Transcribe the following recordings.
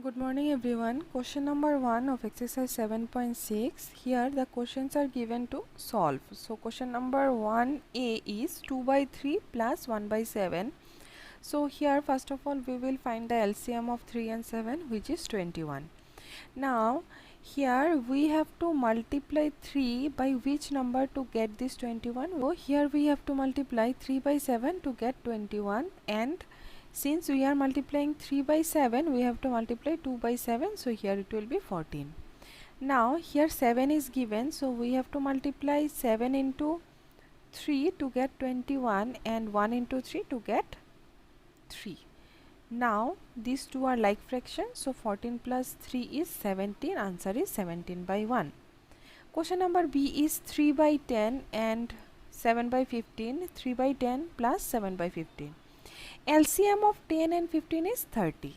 Good morning everyone. Question number 1 of exercise 7.6. Here the questions are given to solve. So question number 1a is 2 by 3 plus 1 by 7. So here first of all we will find the LCM of 3 and 7, which is 21. Now here we have to multiply 3 by which number to get this 21? So here we have to multiply 3 by 7 to get 21, and since we are multiplying 3 by 7, we have to multiply 2 by 7, so here it will be 14. Now here 7 is given, so we have to multiply 7 into 3 to get 21 and 1 into 3 to get 3. Now these two are like fractions, so 14 plus 3 is 17. Answer is 17 by 1. Question number B is 3 by 10 and 7 by 15. 3 by 10 plus 7 by 15. LCM of 10 and 15 is 30.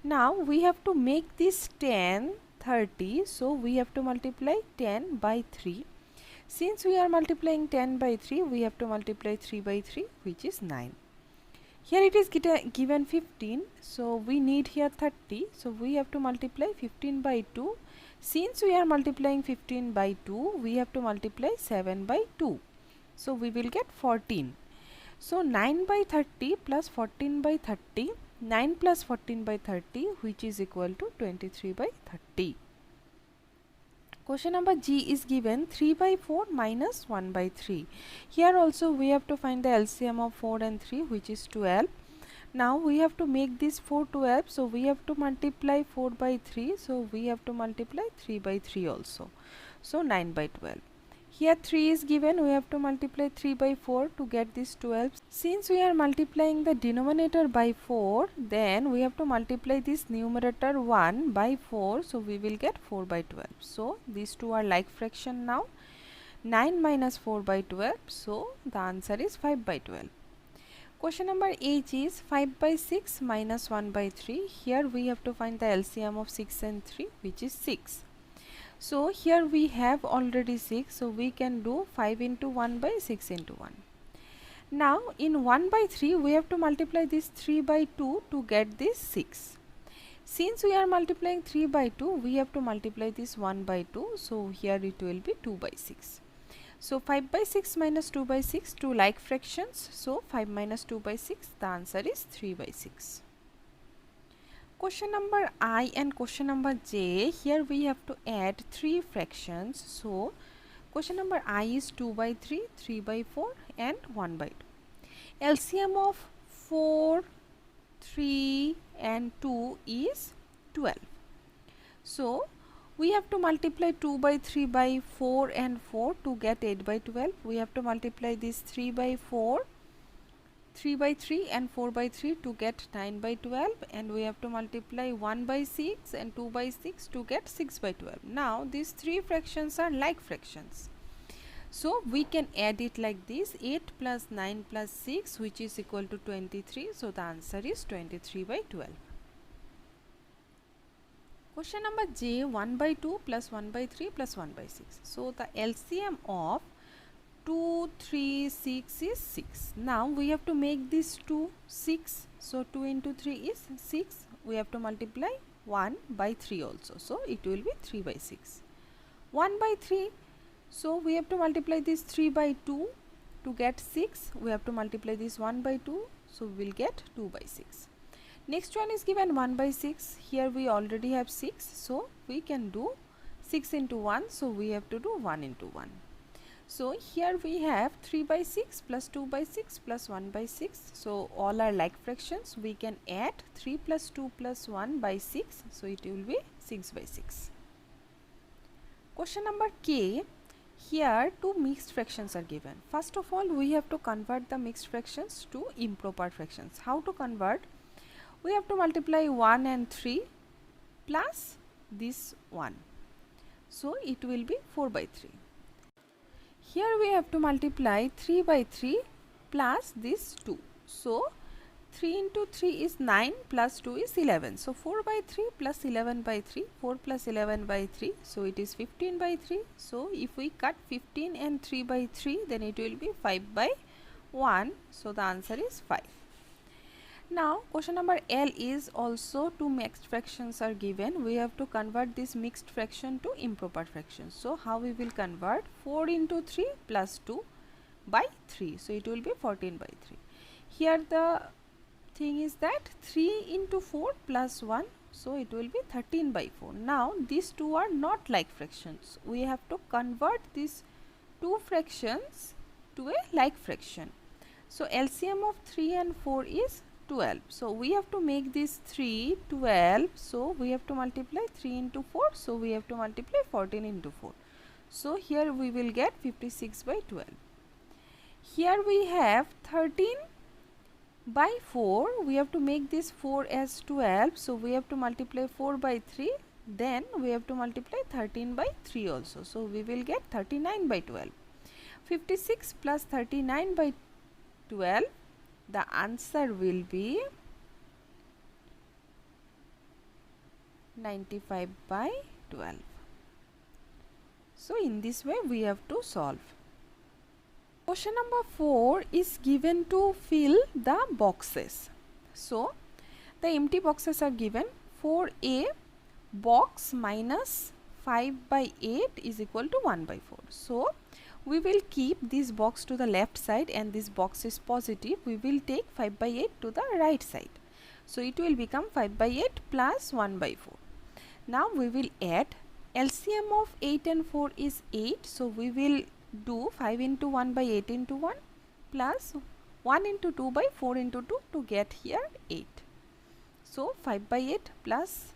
Now we have to make this 10 30, so we have to multiply 10 by 3. Since we are multiplying 10 by 3, we have to multiply 3 by 3, which is 9. Here it is given 15, so we need here 30, so we have to multiply 15 by 2. Since we are multiplying 15 by 2, we have to multiply 7 by 2, so we will get 14. So 9 by 30 plus 14 by 30, 9 plus 14 by 30, which is equal to 23 by 30. Question number G is given 3 by 4 minus 1 by 3. Here also we have to find the LCM of 4 and 3, which is 12. Now we have to make this 4 12, so we have to multiply 4 by 3, so we have to multiply 3 by 3 also. So 9 by 12. Here 3 is given, we have to multiply 3 by 4 to get this 12. Since we are multiplying the denominator by 4, then we have to multiply this numerator 1 by 4, so we will get 4 by 12. So these two are like fraction now. 9 minus 4 by 12, so the answer is 5 by 12. Question number H is 5 by 6 minus 1 by 3. Here we have to find the LCM of 6 and 3, which is 6. So here we have already 6, so we can do 5 into 1 by 6 into 1. Now in 1 by 3 we have to multiply this 3 by 2 to get this 6. Since we are multiplying 3 by 2, we have to multiply this 1 by 2, so here it will be 2 by 6. So 5 by 6 minus 2 by 6, two like fractions, so 5 minus 2 by 6, the answer is 3 by 6. Question number I and question number J, here we have to add 3 fractions. So question number I is 2 by 3, 3 by 4 and 1 by 2. LCM of 4, 3 and 2 is 12. So we have to multiply 2 by 3 by 4 and 4 to get 8 by 12. We have to multiply this 3 by 4, 3 by 3 and 4 by 3 to get 9 by 12, and we have to multiply 1 by 6 and 2 by 6 to get 6 by 12. Now these three fractions are like fractions, so we can add it like this: 8 plus 9 plus 6, which is equal to 23. So the answer is 23 by 12. Question number J, 1 by 2 plus 1 by 3 plus 1 by 6. So the LCM of 2, 3, 6 is 6. Now we have to make this 2 6. So 2 into 3 is 6. We have to multiply 1 by 3 also. So it will be 3 by 6. 1 by 3. So we have to multiply this 3 by 2 to get 6. We have to multiply this 1 by 2. So we will get 2 by 6. Next one is given 1 by 6. Here we already have 6. So we can do 6 into 1. So we have to do 1 into 1. So here we have 3 by 6 plus 2 by 6 plus 1 by 6. So all are like fractions. We can add 3 plus 2 plus 1 by 6. So it will be 6 by 6. Question number K. Here two mixed fractions are given. First of all, we have to convert the mixed fractions to improper fractions. How to convert? We have to multiply 1 and 3 plus this 1. So it will be 4 by 3. Here we have to multiply 3 by 3 plus this 2. So 3 into 3 is 9 plus 2 is 11. So 4 by 3 plus 11 by 3. 4 plus 11 by 3. So it is 15 by 3. So if we cut 15 and 3 by 3, then it will be 5 by 1. So the answer is 5. Now question number L is also two mixed fractions are given. We have to convert this mixed fraction to improper fraction. So how we will convert? 4 into 3 plus 2 by 3. So it will be 14 by 3. Here the thing is that 3 into 4 plus 1. So it will be 13 by 4. Now these two are not like fractions. We have to convert these two fractions to a like fraction. So LCM of 3 and 4 is 12. So we have to make this 3 12. So we have to multiply 3 into 4. So we have to multiply 14 into 4. So here we will get 56 by 12. Here we have 13 by 4. We have to make this 4 as 12. So we have to multiply 4 by 3. Then we have to multiply 13 by 3 also. So we will get 39 by 12. 56 plus 39 by 12, the answer will be 95 by 12. So in this way we have to solve. Question number 4 is given to fill the boxes. So the empty boxes are given. 4a box minus 5 by 8 is equal to 1 by 4. So we will keep this box to the left side and this box is positive. We will take 5 by 8 to the right side. So it will become 5 by 8 plus 1 by 4. Now we will add. LCM of 8 and 4 is 8. So we will do 5 into 1 by 8 into 1 plus 1 into 2 by 4 into 2 to get here 8. So 5 by 8 plus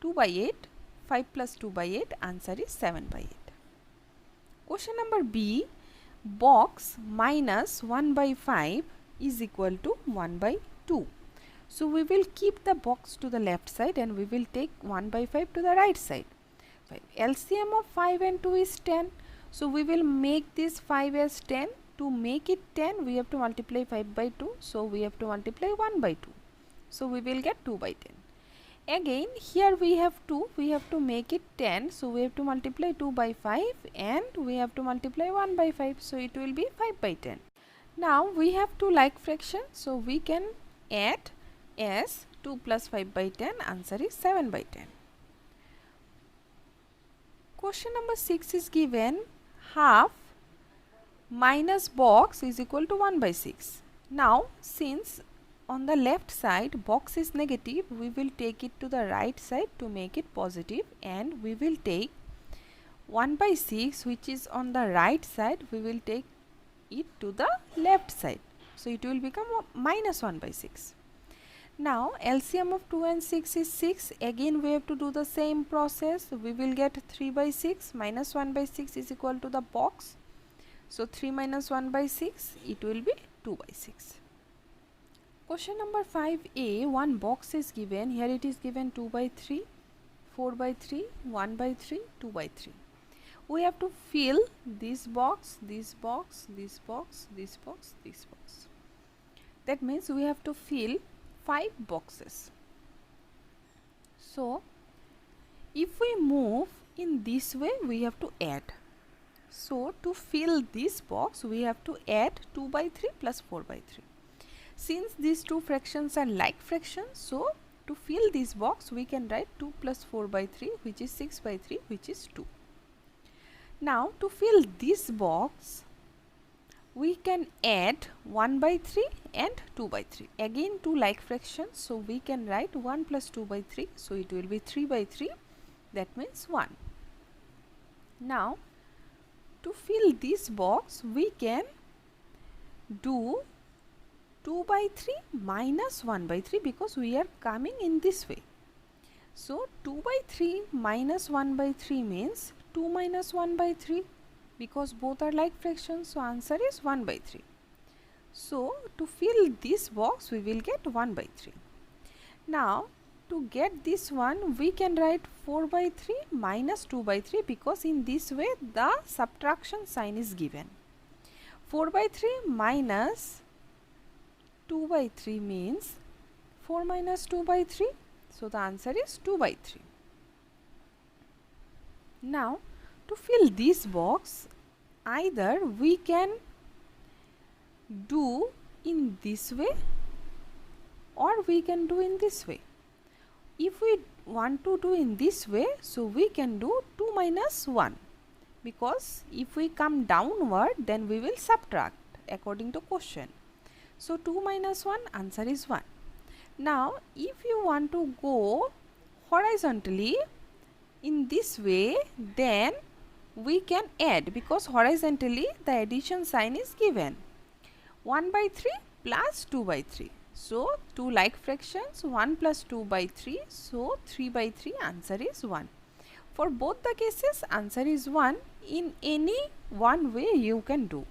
2 by 8. 5 plus 2 by 8. Answer is 7 by 8. Question number B, box minus 1 by 5 is equal to 1 by 2. So we will keep the box to the left side and we will take 1 by 5 to the right side. LCM of 5 and 2 is 10. So we will make this 5 as 10. To make it 10, we have to multiply 5 by 2. So we have to multiply 1 by 2. So we will get 2 by 10. Again here we have 2, we have to make it 10. So we have to multiply 2 by 5 and we have to multiply 1 by 5. So it will be 5 by 10. Now we have two like fractions. So we can add as 2 plus 5 by 10. Answer is 7 by 10. Question number 6 is given. Half minus box is equal to 1 by 6. Now since on the left side box is negative, we will take it to the right side to make it positive and we will take 1 by 6 which is on the right side, we will take it to the left side. So it will become minus 1 by 6. Now LCM of 2 and 6 is 6. Again we have to do the same process. We will get 3 by 6 minus 1 by 6 is equal to the box. So 3 minus 1 by 6, it will be 2 by 6. Question number 5a, one box is given. Here it is given 2 by 3, 4 by 3, 1 by 3, 2 by 3. We have to fill this box, this box, this box, this box, this box. That means we have to fill 5 boxes. So if we move in this way, we have to add. So to fill this box, we have to add 2 by 3 plus 4 by 3. Since these two fractions are like fractions, so to fill this box, we can write 2 plus 4 by 3, which is 6 by 3, which is 2. Now to fill this box, we can add 1 by 3 and 2 by 3. Again two like fractions, so we can write 1 plus 2 by 3, so it will be 3 by 3, that means 1. Now to fill this box, we can do 2 by 3 minus 1 by 3 because we are coming in this way. So 2 by 3 minus 1 by 3 means 2 minus 1 by 3 because both are like fractions, so answer is 1 by 3. So to fill this box, we will get 1 by 3. Now to get this one, we can write 4 by 3 minus 2 by 3 because in this way the subtraction sign is given. 4 by 3 minus 2 by 3 means 4 minus 2 by 3. So the answer is 2 by 3. Now to fill this box, either we can do in this way or we can do in this way. If we want to do in this way, so we can do 2 minus 1, because if we come downward then we will subtract according to question. So 2 minus 1, answer is 1. Now if you want to go horizontally in this way, then we can add, because horizontally the addition sign is given. 1 by 3 plus 2 by 3. So, two like fractions, 1 plus 2 by 3. So, 3 by 3, answer is 1. For both the cases, answer is 1. In any one way you can do.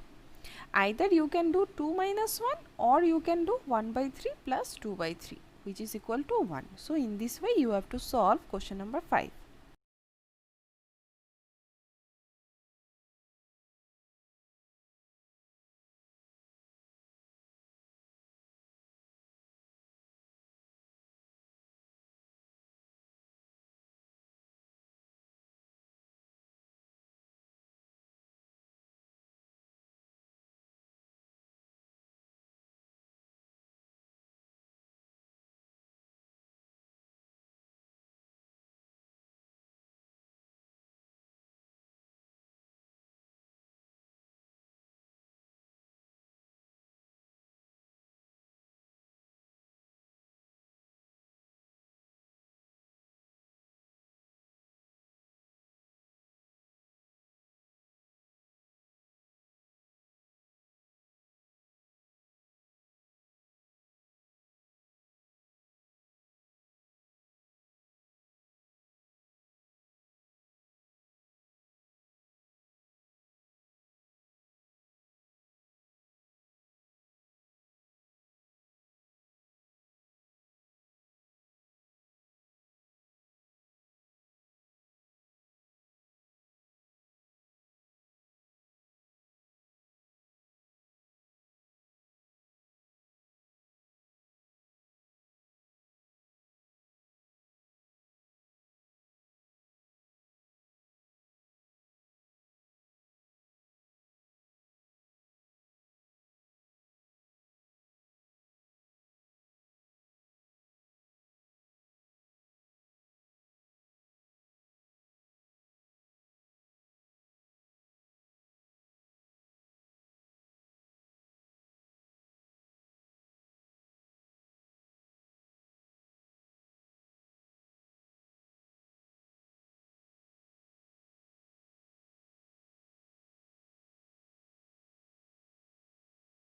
Either you can do 2 minus 1 or you can do 1 by 3 plus 2 by 3, which is equal to 1. So, in this way you have to solve question number 5.